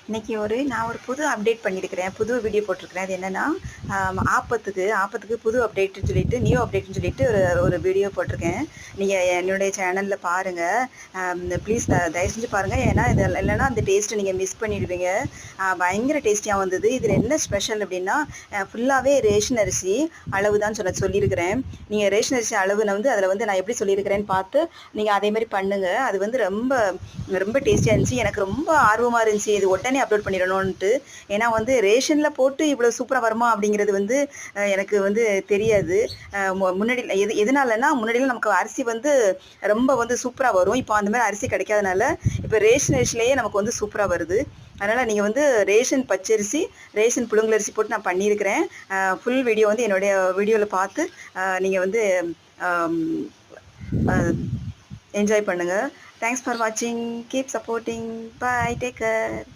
இன்றைக்கி நான் ஒரு புது அப்டேட் பண்ணியிருக்கிறேன், புது வீடியோ போட்டிருக்கிறேன். அது என்னென்னா ஆப்பத்துக்கு புது அப்டேட்டுன்னு சொல்லிட்டு, நியூ அப்டேட்னு சொல்லிட்டு ஒரு ஒரு வீடியோ போட்டிருக்கேன். நீங்கள் என்னுடைய சேனலில் பாருங்கள், ப்ளீஸ் தயவு செஞ்சு பாருங்கள். ஏன்னா இது இல்லைன்னா அந்த டேஸ்ட்டை நீங்கள் மிஸ் பண்ணிடுவீங்க. பயங்கர டேஸ்டியாக வந்தது. இதில் என்ன ஸ்பெஷல் அப்படின்னா, ஃபுல்லாகவே ரேஷன் அரிசி அளவு தான் சொல்லியிருக்கிறேன். நீங்கள் ரேஷன் அரிசி அளவு அதில் நான் எப்படி சொல்லியிருக்கிறேன்னு பார்த்து நீங்கள் அதே மாதிரி பண்ணுங்கள். அது ரொம்ப ரொம்ப டேஸ்டியாக இருந்துச்சு. எனக்கு ரொம்ப ஆர்வமாக இருந்துச்சு, இது உடனே அப்லோட் பண்ணிடணும்ன்ட்டு. ஏன்னா ரேஷனில் போட்டு இவ்வளோ சூப்பராக வருமா அப்படிங்கிறது எனக்கு தெரியாது. முன்னாடி எதனாலன்னா, முன்னாடியில் நமக்கு அரிசி ரொம்ப சூப்பராக வரும். இப்போ அந்த மாதிரி அரிசி கிடைக்காதனால இப்போ ரேஷன் அரிசிலேயே நமக்கு சூப்பராக வருது. அதனால் நீங்கள் ரேஷன் பச்சரிசி, ரேஷன் புழுங்கலரிசி போட்டு நான் பண்ணியிருக்கிறேன். ஃபுல் வீடியோ என்னுடைய வீடியோவில் பார்த்து நீங்கள் என்ஜாய் பண்ணுங்கள். தேங்க்ஸ் ஃபார் வாட்சிங். Keep supporting. Bye. Take care.